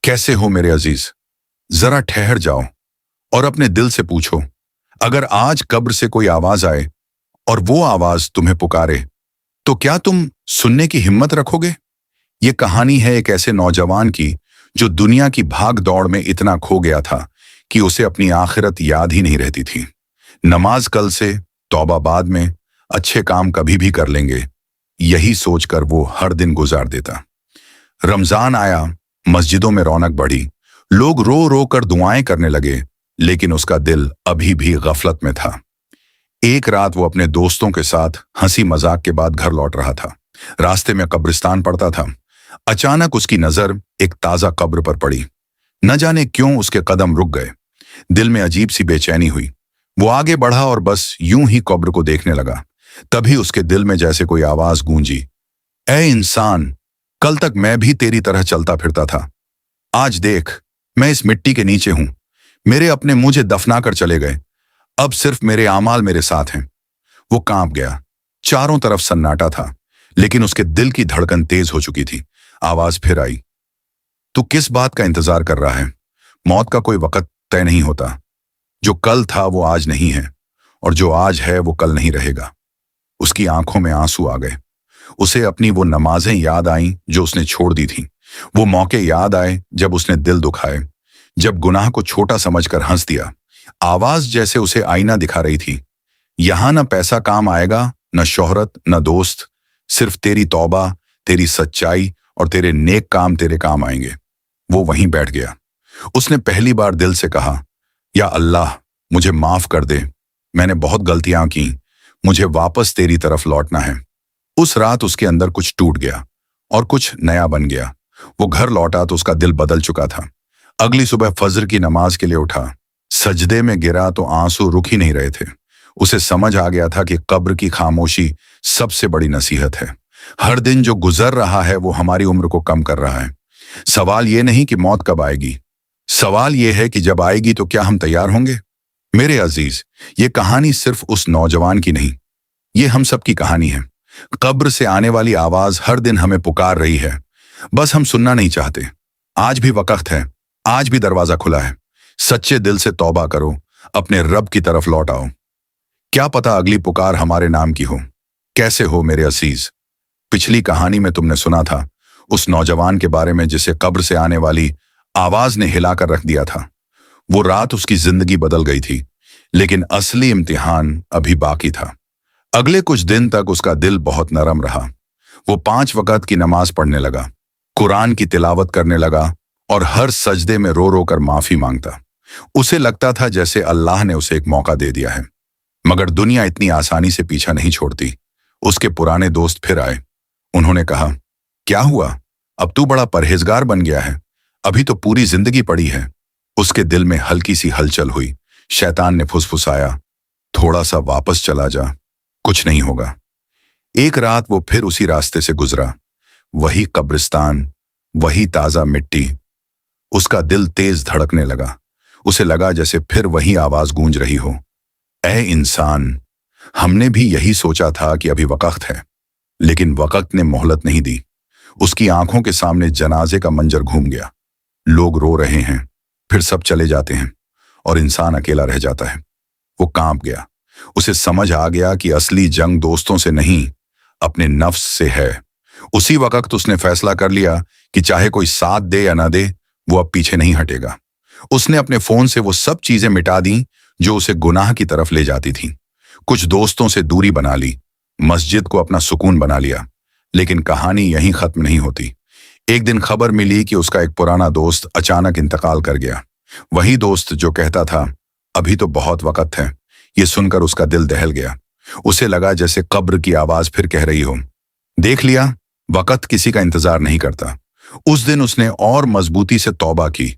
कैसे हो मेरे अजीज? जरा ठहर जाओ और अपने दिल से पूछो, अगर आज कब्र से कोई आवाज आए और वो आवाज तुम्हें पुकारे, तो क्या तुम सुनने की हिम्मत रखोगे? ये कहानी है एक ऐसे नौजवान की जो दुनिया की भाग दौड़ में इतना खो गया था कि उसे अपनी आखिरत याद ही नहीं रहती थी। नमाज कल से, तौबा बाद में, अच्छे काम कभी भी कर लेंगे, यही सोचकर वो हर दिन गुजार देता। रमजान आया, मस्जिदों में रौनक बढ़ी, लोग रो रो कर दुआएं करने लगे, लेकिन उसका दिल अभी भी गफलत में था। एक रात वो अपने दोस्तों के साथ हंसी मजाक के बाद घर लौट रहा था। रास्ते में कब्रिस्तान पड़ता था। अचानक उसकी नजर एक ताजा कब्र पर पड़ी। न जाने क्यों उसके कदम रुक गए। दिल में अजीब सी बेचैनी हुई। वो आगे बढ़ा और बस यूं ही कब्र को देखने लगा। तभी उसके दिल में जैसे कोई आवाज गूंजी, ऐ इंसान, कल तक मैं भी तेरी तरह चलता फिरता था। आज देख, मैं इस मिट्टी के नीचे हूं। मेरे अपने मुझे दफना कर चले गए। अब सिर्फ मेरे आमाल मेरे साथ हैं। वो कांप गया। चारों तरफ सन्नाटा था, लेकिन उसके दिल की धड़कन तेज हो चुकी थी। आवाज फिर आई, तू किस बात का इंतजार कर रहा है? मौत का कोई वक्त तय नहीं होता। जो कल था वो आज नहीं है, और जो आज है वो कल नहीं रहेगा। उसकी आंखों में आंसू आ गए। उसे अपनी वो नमाजें याद आईं जो उसने छोड़ दी थी। वो मौके याद आए जब उसने दिल दुखाए, जब गुनाह को छोटा समझकर हंस दिया। आवाज जैसे उसे आईना दिखा रही थी, यहां न पैसा काम आएगा, न शोहरत, न दोस्त, सिर्फ तेरी तौबा, तेरी सच्चाई और तेरे नेक काम तेरे काम आएंगे। वो वहीं बैठ गया। उसने पहली बार दिल से कहा, या अल्लाह, मुझे माफ कर दे, मैंने बहुत गलतियां की, मुझे वापस तेरी तरफ लौटना है। उस रात उसके अंदर कुछ टूट गया और कुछ नया बन गया। वो घर लौटा तो उसका दिल बदल चुका था। अगली सुबह फजर की नमाज के लिए उठा। सजदे में गिरा तो आंसू रुक ही नहीं रहे थे। उसे समझ आ गया था कि कब्र की खामोशी सबसे बड़ी नसीहत है। हर दिन जो गुजर रहा है वो हमारी उम्र को कम कर रहा है। सवाल ये नहीं कि मौत कब आएगी, सवाल ये है कि जब आएगी तो क्या हम तैयार होंगे? मेरे अजीज, ये कहानी सिर्फ उस नौजवान की नहीं, ये हम सब की कहानी है। कब्र से आने वाली आवाज हर दिन हमें पुकार रही है, बस हम सुनना नहीं चाहते। आज भी वक्त है, आज भी दरवाजा खुला है। सच्चे दिल से तौबा करो, अपने रब की तरफ लौट आओ। क्या पता अगली पुकार हमारे नाम की हो। कैसे हो मेरे अजीज? पिछली कहानी में तुमने सुना था उस नौजवान के बारे में जिसे कब्र से आने वाली आवाज ने हिलाकर रख दिया था। वो रात उसकी जिंदगी बदल गई थी, लेकिन असली इम्तिहान अभी बाकी था। अगले कुछ दिन तक उसका दिल बहुत नरम रहा। वो 5 वक्त की नमाज पढ़ने लगा, कुरान की तिलावत करने लगा और हर सजदे में रो रो कर माफी मांगता। उसे लगता था जैसे अल्लाह ने उसे एक मौका दे दिया है। मगर दुनिया इतनी आसानी से पीछा नहीं छोड़ती। उसके पुराने दोस्त फिर आए। उन्होंने कहा, क्या हुआ? अब तू बड़ा परहेजगार बन गया है, अभी तो पूरी जिंदगी पड़ी है। उसके दिल में हल्की सी हलचल हुई। शैतान ने फुसफुसाया, थोड़ा सा वापस चला जा, कुछ नहीं होगा। एक रात वो फिर उसी रास्ते से गुजरा। वही कब्रिस्तान, वही ताजा मिट्टी। उसका दिल तेज धड़कने लगा। उसे लगा जैसे फिर वही आवाज गूंज रही हो, ऐ इंसान, हमने भी यही सोचा था कि अभी वक्त है। लेकिन वक्त ने मोहलत नहीं दी। उसकी आंखों के सामने जनाजे का मंजर घूम गया। लोग रो रहे हैं, फिर सब चले जाते हैं और इंसान अकेला रह जाता है। वो कांप गया। उसे समझ आ गया कि असली जंग दोस्तों से नहीं, अपने नफ्स से है। उसी वक्त उसने फैसला कर लिया कि चाहे कोई साथ दे या ना दे, वो अब पीछे नहीं हटेगा। उसने अपने फोन से वो सब चीजें मिटा दी जो उसे गुनाह की तरफ ले जाती थी। कुछ दोस्तों से दूरी बना ली, मस्जिद को अपना सुकून बना लिया। लेकिन कहानी यहीं खत्म नहीं होती। एक दिन खबर मिली कि उसका एक पुराना दोस्त अचानक इंतकाल कर गया। वही दोस्त जो कहता था, अभी तो बहुत वक्त है। ये सुनकर उसका दिल दहल गया। उसे लगा जैसे कब्र की आवाज फिर कह रही हो, देख लिया, वक्त किसी का इंतजार नहीं करता। उस दिन उसने और मजबूती से तौबा की।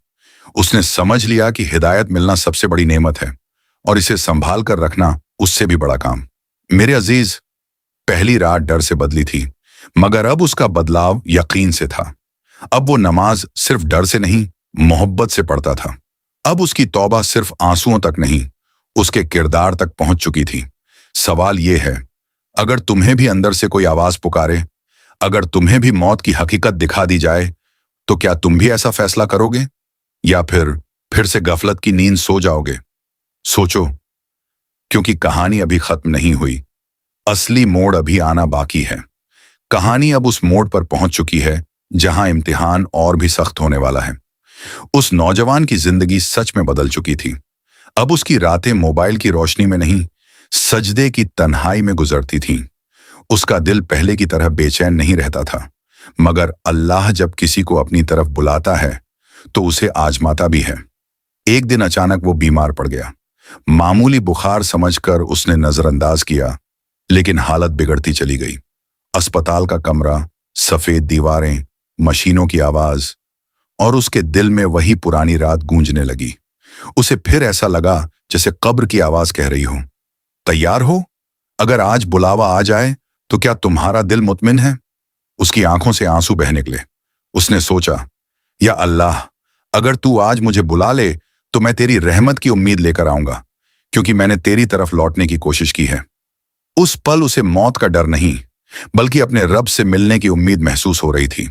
उसने समझ लिया कि हिदायत मिलना सबसे बड़ी नेमत है और इसे संभाल कर रखना उससे भी बड़ा काम। मेरे अजीज, पहली रात डर से बदली थी, मगर अब उसका बदलाव यकीन से था। अब वो नमाज सिर्फ डर से नहीं, मोहब्बत से पढ़ता था। अब उसकी तौबा सिर्फ आंसुओं तक नहीं, उसके किरदार तक पहुंच चुकी थी। सवाल यह है, अगर तुम्हें भी अंदर से कोई आवाज पुकारे, अगर तुम्हें भी मौत की हकीकत दिखा दी जाए, तो क्या तुम भी ऐसा फैसला करोगे या फिर से गफलत की नींद सो जाओगे? सोचो, क्योंकि कहानी अभी खत्म नहीं हुई। असली मोड़ अभी आना बाकी है। कहानी अब उस मोड़ पर पहुंच चुकी है जहां इम्तिहान और भी सख्त होने वाला है। उस नौजवान की जिंदगी सच में बदल चुकी थी। अब उसकी रातें मोबाइल की रोशनी में नहीं, सजदे की तन्हाई में गुजरती थीं। उसका दिल पहले की तरह बेचैन नहीं रहता था, मगर अल्लाह जब किसी को अपनी तरफ बुलाता है तो उसे आजमाता भी है। एक दिन अचानक वो बीमार पड़ गया। मामूली बुखार समझकर उसने नजरअंदाज किया, लेकिन हालत बिगड़ती चली गई। अस्पताल का कमरा, सफेद दीवारें, मशीनों की आवाज और उसके दिल में वही पुरानी रात गूंजने लगी। उसे फिर ऐसा लगा जैसे कब्र की आवाज कह रही हो, तैयार हो? अगर आज बुलावा आ जाए तो क्या तुम्हारा दिल मुतमिन है? उसकी आंखों से आंसू बह निकले। उसने सोचा, या अल्लाह, अगर तू आज मुझे बुला ले तो मैं तेरी रहमत की उम्मीद लेकर आऊंगा, क्योंकि मैंने तेरी तरफ लौटने की कोशिश की है। उस पल उसे मौत का डर नहीं, बल्कि अपने रब से मिलने की उम्मीद महसूस हो रही थी।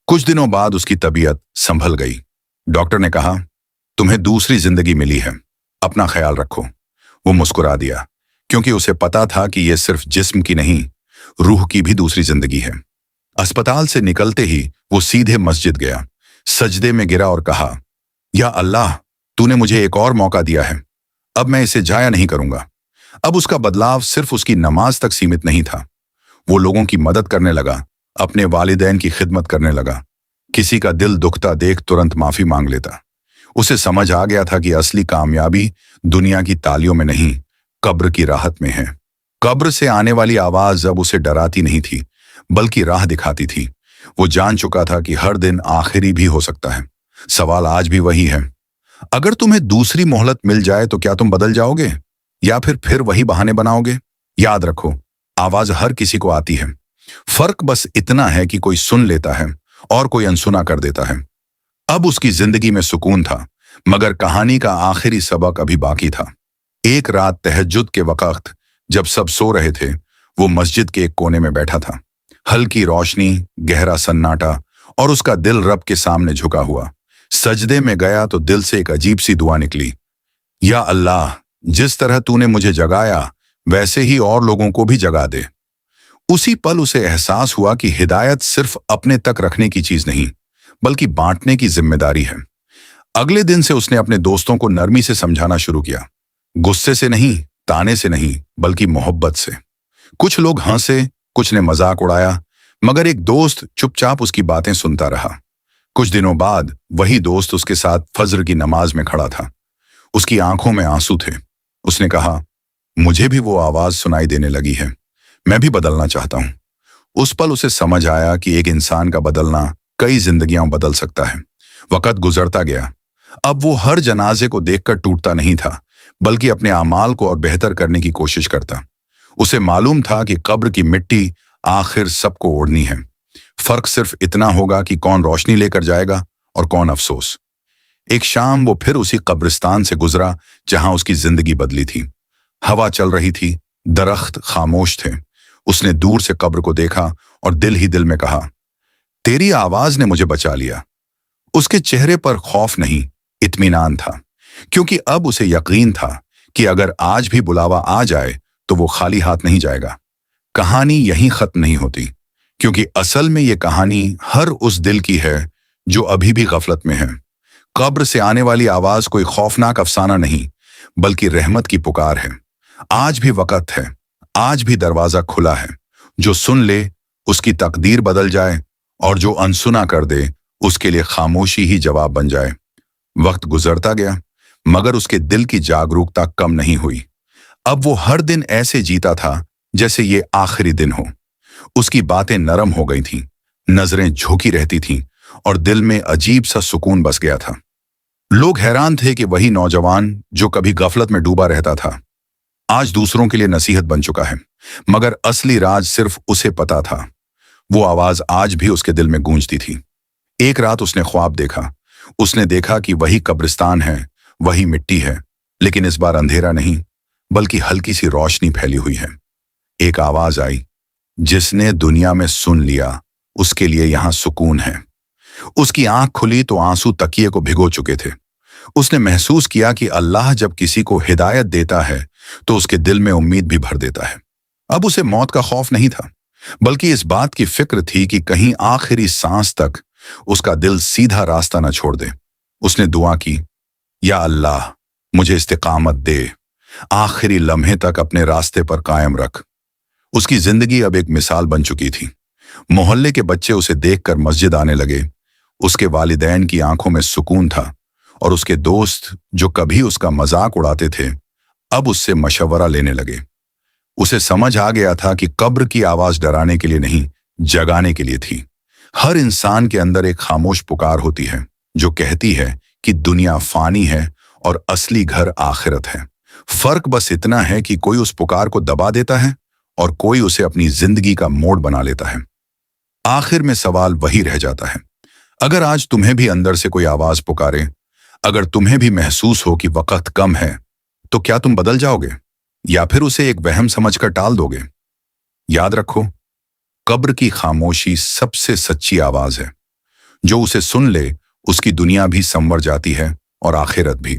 कुछ दिनों बाद उसकी तबीयत संभल गई। डॉक्टर ने कहा, तुम्हें दूसरी जिंदगी मिली है, अपना ख्याल रखो। वो मुस्कुरा दिया, क्योंकि उसे पता था कि यह सिर्फ जिस्म की नहीं, रूह की भी दूसरी जिंदगी है। अस्पताल से निकलते ही वो सीधे मस्जिद गया, सजदे में गिरा और कहा, या अल्लाह, तूने मुझे एक और मौका दिया है, अब मैं इसे जाया नहीं करूंगा। अब उसका बदलाव सिर्फ उसकी नमाज तक सीमित नहीं था। वो लोगों की मदद करने लगा, अपने वालिदैन की खिदमत करने लगा। किसी का दिल दुखता देख तुरंत माफी मांग लेता। उसे समझ आ गया था कि असली कामयाबी दुनिया की तालियों में नहीं, कब्र की राहत में है। कब्र से आने वाली आवाज अब उसे डराती नहीं थी, बल्कि राह दिखाती थी। वो जान चुका था कि हर दिन आखिरी भी हो सकता है। सवाल आज भी वही है, अगर तुम्हें दूसरी मोहलत मिल जाए तो क्या तुम बदल जाओगे या फिर वही बहाने बनाओगे? याद रखो, आवाज हर किसी को आती है। फर्क बस इतना है कि कोई सुन लेता है और कोई अनसुना कर देता है। अब उसकी जिंदगी में सुकून था, मगर कहानी का आखिरी सबक अभी बाकी था। एक रात तहज्जुद के वक्त जब सब सो रहे थे, वो मस्जिद के एक कोने में बैठा था। हल्की रोशनी, गहरा सन्नाटा और उसका दिल रब के सामने झुका हुआ। सजदे में गया तो दिल से एक अजीब सी दुआ निकली, या अल्लाह, जिस तरह तूने मुझे जगाया वैसे ही और लोगों को भी जगा दे। उसी पल उसे एहसास हुआ कि हिदायत सिर्फ अपने तक रखने की चीज नहीं, बल्कि बांटने की जिम्मेदारी है। अगले दिन से उसने अपने दोस्तों को नरमी से समझाना शुरू किया, गुस्से से नहीं, ताने से नहीं, बल्कि मोहब्बत से। कुछ लोग हंसे, कुछ ने मजाक उड़ाया, मगर एक दोस्त चुपचाप उसकी बातें सुनता रहा। कुछ दिनों बाद वही दोस्त उसके साथ फज्र की नमाज में खड़ा था। उसकी आंखों में आंसू थे। उसने कहा, मुझे भी वो आवाज सुनाई देने लगी है, मैं भी बदलना चाहता हूं। उस पल उसे समझ आया कि एक इंसान का बदलना कई जिंदगियां बदल सकता है। वक्त गुजरता गया। अब वो हर जनाजे को देखकर टूटता नहीं था, बल्कि अपने अमाल को और बेहतर करने की कोशिश करता। उसे मालूम था कि कब्र की मिट्टी आखिर सबको ओढ़नी है। फर्क सिर्फ इतना होगा कि कौन रोशनी लेकर जाएगा और कौन अफसोस। एक शाम वो फिर उसी कब्रिस्तान से गुजरा जहां उसकी जिंदगी बदली थी। हवा चल रही थी, दरख्त खामोश थे। उसने दूर से कब्र को देखा और दिल ही दिल में कहा, तेरी आवाज ने मुझे बचा लिया। उसके चेहरे पर खौफ नहीं, इत्मीनान था, क्योंकि अब उसे यकीन था कि अगर आज भी बुलावा आ जाए तो वो खाली हाथ नहीं जाएगा। कहानी यहीं खत्म नहीं होती, क्योंकि असल में ये कहानी हर उस दिल की है जो अभी भी गफलत में है। कब्र से आने वाली आवाज कोई खौफनाक अफसाना नहीं, बल्कि रहमत की पुकार है। आज भी वक्त है, आज भी दरवाजा खुला है। जो सुन ले उसकी तकदीर बदल जाए, और जो अनसुना कर दे उसके लिए खामोशी ही जवाब बन जाए। वक्त गुजरता गया, मगर उसके दिल की जागरूकता कम नहीं हुई। अब वो हर दिन ऐसे जीता था जैसे ये आखिरी दिन हो। उसकी बातें नरम हो गई थीं, नजरें झुकी रहती थीं और दिल में अजीब सा सुकून बस गया था। लोग हैरान थे कि वही नौजवान जो कभी गफलत में डूबा रहता था, आज दूसरों के लिए नसीहत बन चुका है। मगर असली राज सिर्फ उसे पता था। वो आवाज आज भी उसके दिल में गूंजती थी। एक रात उसने ख्वाब देखा। उसने देखा कि वही कब्रिस्तान है, वही मिट्टी है, लेकिन इस बार अंधेरा नहीं, बल्कि हल्की सी रोशनी फैली हुई है। एक आवाज आई, जिसने दुनिया में सुन लिया उसके लिए यहां सुकून है। उसकी आंख खुली तो आंसू तकिए को भिगो चुके थे। उसने महसूस किया कि अल्लाह जब किसी को हिदायत देता है तो उसके दिल में उम्मीद भी भर देता है। अब उसे मौत का खौफ नहीं था, बल्कि इस बात की फिक्र थी कि कहीं आखिरी सांस तक उसका दिल सीधा रास्ता न छोड़ दे। उसने दुआ की, या अल्लाह मुझे इस्तिकामत दे, आखिरी लम्हे तक अपने रास्ते पर कायम रख। उसकी जिंदगी अब एक मिसाल बन चुकी थी। मोहल्ले के बच्चे उसे देखकर मस्जिद आने लगे। उसके वालिदैन की आंखों में सुकून था और उसके दोस्त जो कभी उसका मजाक उड़ाते थे अब उससे मशवरा लेने लगे। उसे समझ आ गया था कि कब्र की आवाज डराने के लिए नहीं, जगाने के लिए थी। हर इंसान के अंदर एक खामोश पुकार होती है जो कहती है कि दुनिया फानी है और असली घर आखिरत है। फर्क बस इतना है कि कोई उस पुकार को दबा देता है और कोई उसे अपनी जिंदगी का मोड़ बना लेता है। आखिर में सवाल वही रह जाता है, अगर आज तुम्हें भी अंदर से कोई आवाज पुकारे, अगर तुम्हें भी महसूस हो कि वक्त कम है, तो क्या तुम बदल जाओगे या फिर उसे एक वहम समझकर टाल दोगे? याद रखो, कब्र की खामोशी सबसे सच्ची आवाज है। जो उसे सुन ले उसकी दुनिया भी संवर जाती है और आखिरत भी।